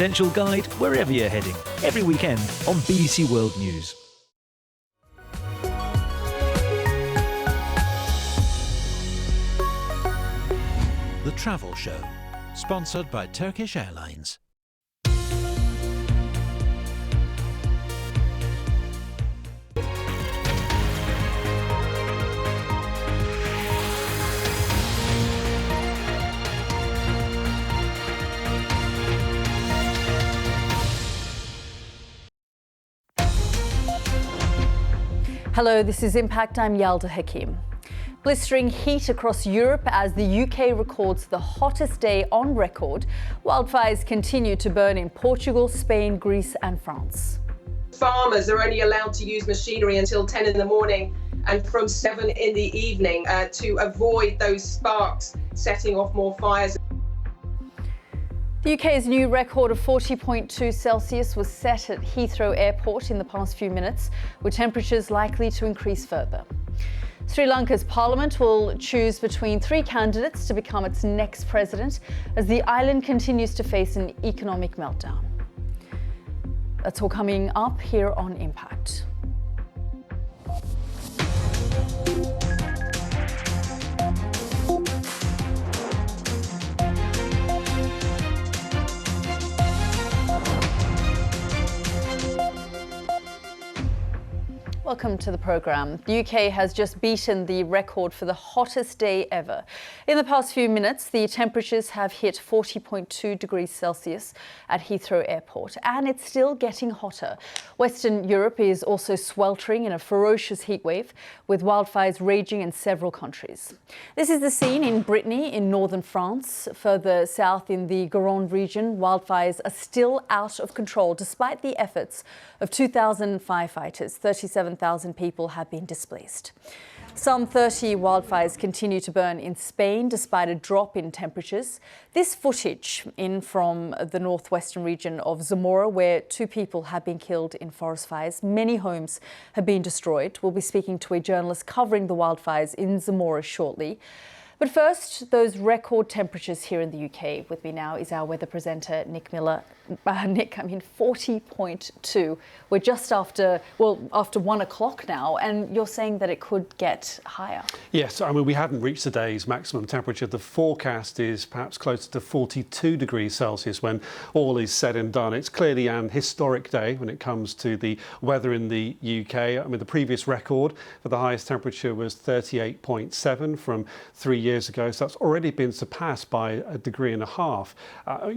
Essential guide wherever you're heading, every weekend on BBC World News. The Travel Show, sponsored by Turkish Airlines. Hello, this is Impact. I'm Yalda Hakim. Blistering heat across Europe as the UK records the hottest day on record. Wildfires continue to burn in Portugal, Spain, Greece and France. Farmers are only allowed to use machinery until 10 in the morning and from 7 in the evening to avoid those sparks setting off more fires. The UK's new record of 40.2 Celsius was set at Heathrow Airport in the past few minutes, with temperatures likely to increase further. Sri Lanka's parliament will choose between 3 candidates to become its next president as the island continues to face an economic meltdown. That's all coming up here on Impact. Welcome to the programme. The UK has just beaten the record for the hottest day ever. In the past few minutes, the temperatures have hit 40.2 degrees Celsius at Heathrow Airport, and it's still getting hotter. Western Europe is also sweltering in a ferocious heatwave, with wildfires raging in several countries. This is the scene in Brittany in northern France. Further south in the Gironde region, wildfires are still out of control despite the efforts of 2,000 firefighters. 37,000 people have been displaced. Some 30 wildfires continue to burn in Spain despite a drop in temperatures. This footage in from the northwestern region of Zamora, where 2 people have been killed in forest fires. Many homes have been destroyed. We'll be speaking to a journalist covering the wildfires in Zamora shortly. But first, those record temperatures here in the UK. With me now is our weather presenter, Nick Miller. 40.2. We're just after 1 o'clock now, and you're saying that it could get higher. Yes, I mean, we haven't reached the day's maximum temperature. The forecast is perhaps closer to 42 degrees Celsius when all is said and done. It's clearly an historic day when it comes to the weather in the UK. I mean, the previous record for the highest temperature was 38.7 from 3 years ago, so that's already been surpassed by 1.5 degrees.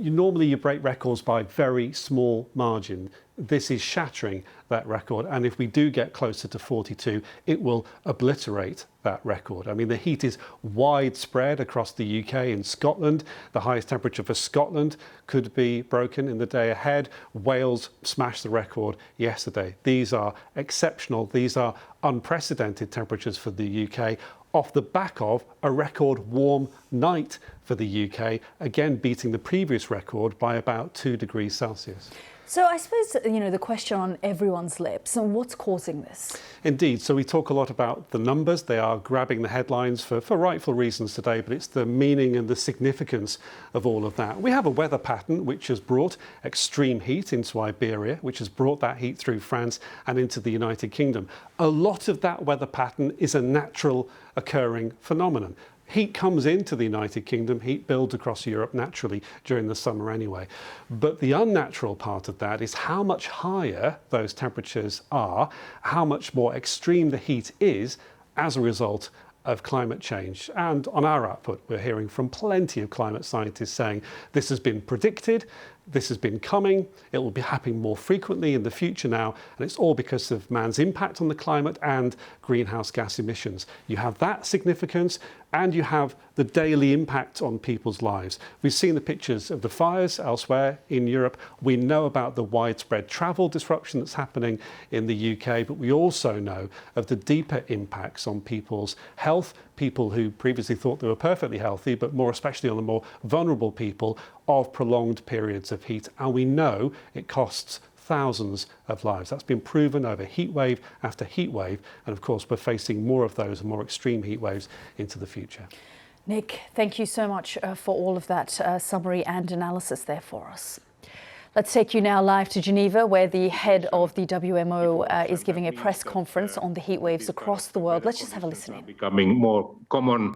Normally you break records by very small margin. This is shattering that record, and if we do get closer to 42, it will obliterate that record. I mean, the heat is widespread across the UK and Scotland. The highest temperature for Scotland could be broken in the day ahead. Wales smashed the record yesterday. These are exceptional. These are unprecedented temperatures for the UK, off the back of a record warm night for the UK, again beating the previous record by about 2 degrees Celsius. So I suppose, the question on everyone's lips, and what's causing this? Indeed. So we talk a lot about the numbers. They are grabbing the headlines for rightful reasons today, but it's the meaning and the significance of all of that. We have a weather pattern which has brought extreme heat into Iberia, which has brought that heat through France and into the United Kingdom. A lot of that weather pattern is a natural occurring phenomenon. Heat comes into the United Kingdom, heat builds across Europe naturally during the summer anyway. But the unnatural part of that is how much higher those temperatures are, how much more extreme the heat is as a result of climate change. And on our output, we're hearing from plenty of climate scientists saying this has been predicted, this has been coming, it will be happening more frequently in the future now, and it's all because of man's impact on the climate and greenhouse gas emissions. You have that significance, and you have the daily impact on people's lives. We've seen the pictures of the fires elsewhere in Europe. We know about the widespread travel disruption that's happening in the UK, but we also know of the deeper impacts on people's health, people who previously thought they were perfectly healthy, but more especially on the more vulnerable people of prolonged periods of heat. And we know it costs thousands of lives. That's been proven over heat wave after heat wave. And of course, we're facing more of those more extreme heat waves into the future. Nick, thank you so much for all of that summary and analysis there for us. Let's take you now live to Geneva, where the head of the WMO is giving a press conference on the heat waves across the world. Let's just have a listen in. Becoming more common.